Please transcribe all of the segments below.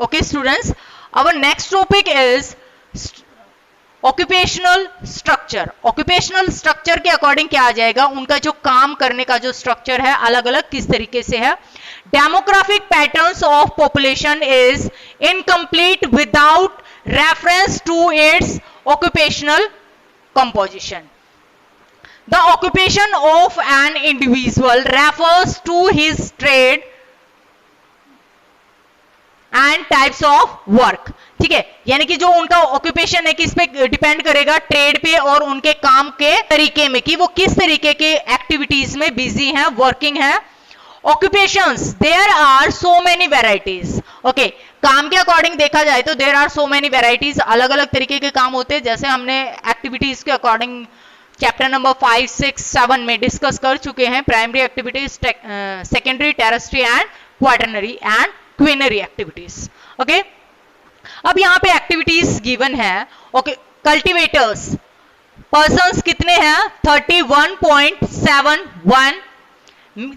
Okay students, our next topic is occupational structure. Occupational structure के according क्या आ जाएगा, उनका जो काम करने का जो स्ट्रक्चर है अलग अलग किस तरीके से है। Demographic patterns of population is incomplete without reference to its occupational composition. The occupation of an individual refers to his trade and types of work. ठीक है, यानी कि जो उनका ऑक्यूपेशन है किस पे डिपेंड करेगा, ट्रेड पे और उनके काम के तरीके में, कि वो किस तरीके के एक्टिविटीज में बिजी हैं, वर्किंग है। Occupations, there are so many varieties. Okay, काम के अकॉर्डिंग देखा जाए तो there are so many varieties, अलग अलग तरीके के काम होते हैं। जैसे हमने एक्टिविटीज के अकॉर्डिंग चैप्टर नंबर 5, 6, 7 में डिस्कस कर चुके हैं। Primary activities, secondary, tertiary and quaternary and quinary activities. Okay, अब यहां पे एक्टिविटीज गिवन है। ओके, कल्टीवेटर्स पर्संस कितने हैं, 31.71,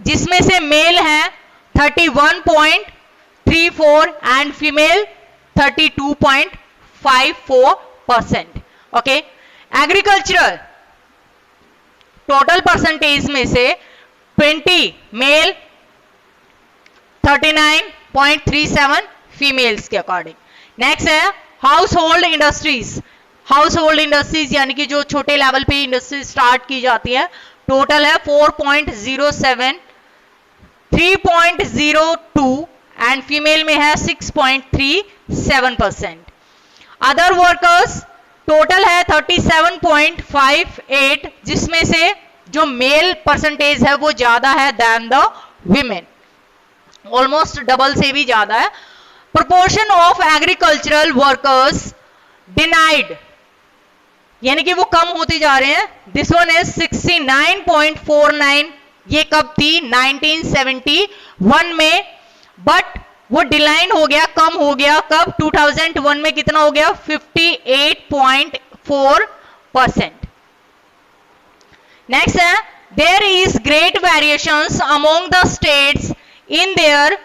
जिसमें से मेल है 31.34 and female 32.54%। Okay, agricultural total percentage में से 20 मेल, 39.37 फीमेल्स के अकॉर्डिंग। नेक्स्ट है household industries. Household industries यानी कि जो छोटे लेवल पे इंडस्ट्रीज स्टार्ट की जाती है, टोटल है 4.07, 3.02 एंड फीमेल में है 6.37%। अदर वर्कर्स टोटल है 37.58, जिसमें से जो मेल परसेंटेज है वो ज्यादा है than the women, almost double से भी ज्यादा है। Proportion of agricultural workers denied, यानी कि वो कम होते जा रहे हैं। दिस वन इज 69.49, ये कब थी, 1971 में, बट वो डिलाइन हो गया, कम हो गया कब, 2001 में कितना हो गया, 58.4%। नेक्स्ट है there is great variations among the states in their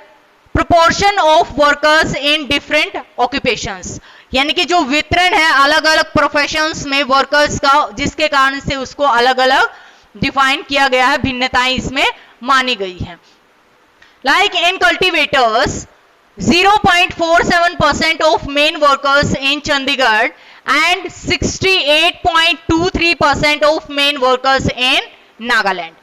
proportion of workers in different occupations, यानी कि जो वितरण है अलग अलग प्रोफेशंस में वर्कर्स का, जिसके कारण से उसको अलग अलग डिफाइन किया गया है, भिन्नताएं इसमें मानी गई हैं। Like in cultivators 0.47% of main workers in Chandigarh and 68.23% of main workers in Nagaland.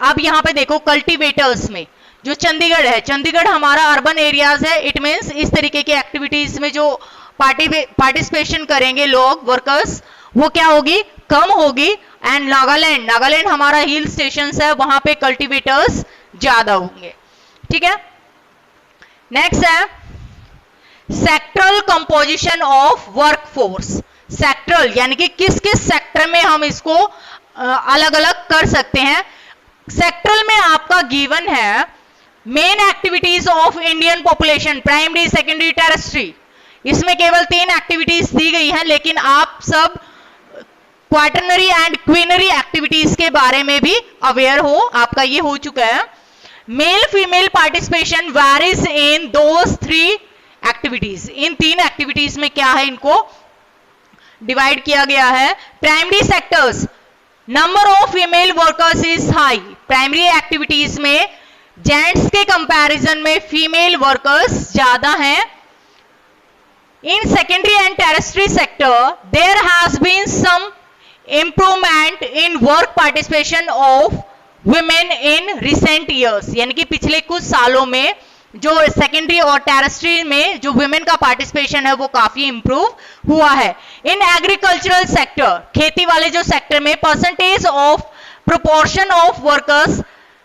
अब यहां पे देखो कल्टीवेटर्स में जो चंडीगढ़ है, चंडीगढ़ हमारा अर्बन एरियाज है, इट मीन्स इस तरीके की एक्टिविटीज में जो पार्टिसिपेशन करेंगे लोग, वर्कर्स, वो क्या होगी, कम होगी। एंड नागालैंड, नागालैंड हमारा हिल स्टेशन है, वहां पे कल्टीवेटर्स ज्यादा होंगे। ठीक है, नेक्स्ट है sectoral composition of workforce. Sectoral यानी कि किस किस सेक्टर में हम इसको अलग अलग कर सकते हैं। सेक्टरल में आपका गिवन है main activities of Indian population, primary, secondary, tertiary. इसमें केवल 3 एक्टिविटीज दी गई हैं, लेकिन आप सब क्वाटरनरी एंड क्वीनरी एक्टिविटीज के बारे में भी अवेयर हो, आपका ये हो चुका है। Male female participation varies in those 3 activities. इन 3 एक्टिविटीज में क्या है, इनको डिवाइड किया गया है। Primary sectors, number of female workers is high. Primary activities में जेंट्स के कंपैरिजन में फीमेल वर्कर्स ज्यादा हैं। In secondary and tertiary sector there has been some improvement in work participation of women in recent years, यानी कि पिछले कुछ सालों में जो सेकेंडरी और टेरेस्ट्री में जो वुमेन का पार्टिसिपेशन है वो काफी इंप्रूव हुआ है। इन एग्रीकल्चरल सेक्टर, खेती वाले जो सेक्टर में, percentage of proportion of workers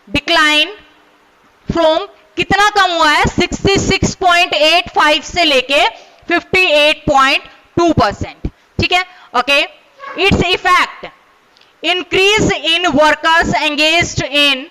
decline from, कितना कम हुआ है, 66.85 से लेके 58.2%। ठीक है, okay. It's effect, increase in workers engaged in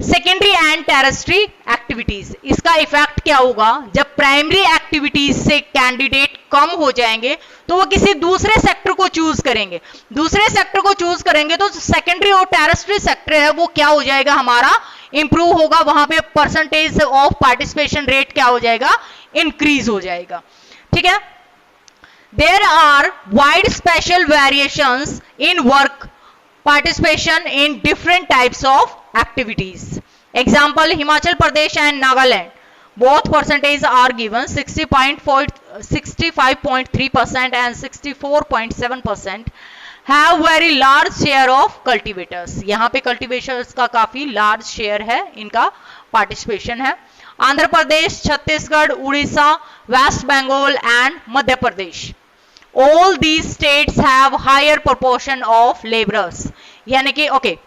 secondary and tertiary activities. इसका इफेक्ट क्या होगा, जब प्राइमरी एक्टिविटीज से कैंडिडेट कम हो जाएंगे तो वो किसी दूसरे सेक्टर को चूज करेंगे। दूसरे सेक्टर को चूज करेंगे तो सेकेंडरी और टेरेस्ट्री सेक्टर है वो क्या हो जाएगा, हमारा इंप्रूव होगा, वहां पे परसेंटेज ऑफ पार्टिसिपेशन रेट क्या हो जाएगा, इंक्रीज हो जाएगा। ठीक है, there are wide special variations in work participation in different types of activities. Example, Himachal Pradesh and Nagaland, both percentage are given 65.3% and 64.7% have very large share of cultivators। यहाँ पे cultivators का काफी large share है, इनका participation है। Andhra Pradesh, Chhattisgarh, Orissa, West Bengal and Madhya Pradesh, all these states have higher proportion of laborers। यानी कि okay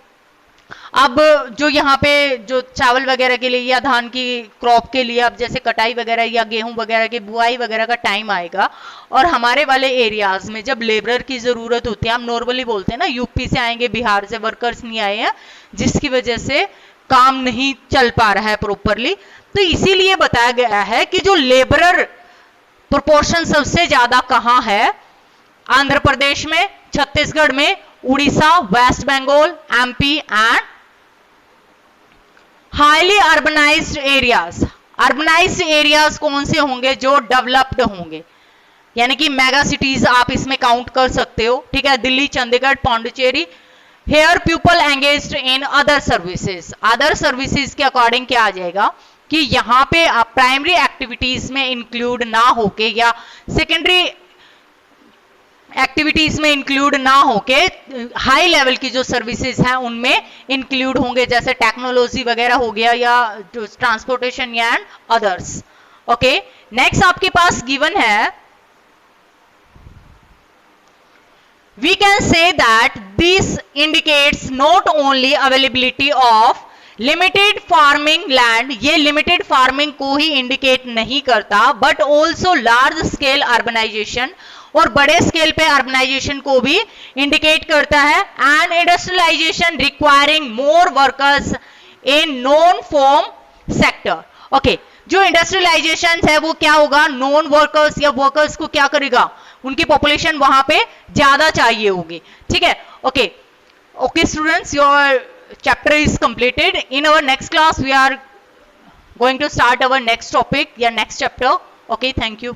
अब जो यहाँ पे जो चावल वगैरह के लिए या धान की क्रॉप के लिए अब जैसे कटाई वगैरह या गेहूं वगैरह की बुआई वगैरह का टाइम आएगा और हमारे वाले एरियाज में जब लेबरर की जरूरत होती है, हम नॉर्मली बोलते हैं ना यूपी से आएंगे, बिहार से वर्कर्स नहीं आए हैं, जिसकी वजह से काम नहीं चल पा रहा है प्रॉपरली, तो इसीलिए बताया गया है कि जो लेबरर प्रोपोर्शन सबसे ज्यादा कहाँ है, आंध्र प्रदेश में, छत्तीसगढ़ में, Orissa, West Bengal, MP and highly urbanised areas. Urbanised areas कौन से होंगे? जो डेवलप्ड होंगे, यानी कि मेगा सिटीज आप इसमें काउंट कर सकते हो। ठीक है, Delhi, Chandigarh, Pondicherry. Here people engaged in other services. Other services के अकॉर्डिंग क्या आ जाएगा कि यहाँ पे आप प्राइमरी एक्टिविटीज में इंक्लूड ना होके या सेकेंडरी एक्टिविटीज में इंक्लूड ना होके हाई लेवल की जो सर्विसेज हैं उनमें इंक्लूड होंगे, जैसे टेक्नोलॉजी वगैरह हो गया या transportation and others. Okay, next आपके पास गिवन है, we can say that this indicates not only availability of limited farming land, ये limited farming को ही indicate नहीं करता, but also large scale urbanization, और बड़े स्केल पे अर्बनाइजेशन को भी इंडिकेट करता है, and industrialisation requiring more workers in non farm sector. Okay, जो इंडस्ट्रियलाइजेशन है वो क्या होगा? नॉन वर्कर्स या वर्कर्स को क्या करेगा? उनकी पॉपुलेशन वहां पे ज्यादा चाहिए होगी। ठीक है, okay okay students, your chapter is completed. In our next class we are going to start our next topic या next chapter. Okay, thank you.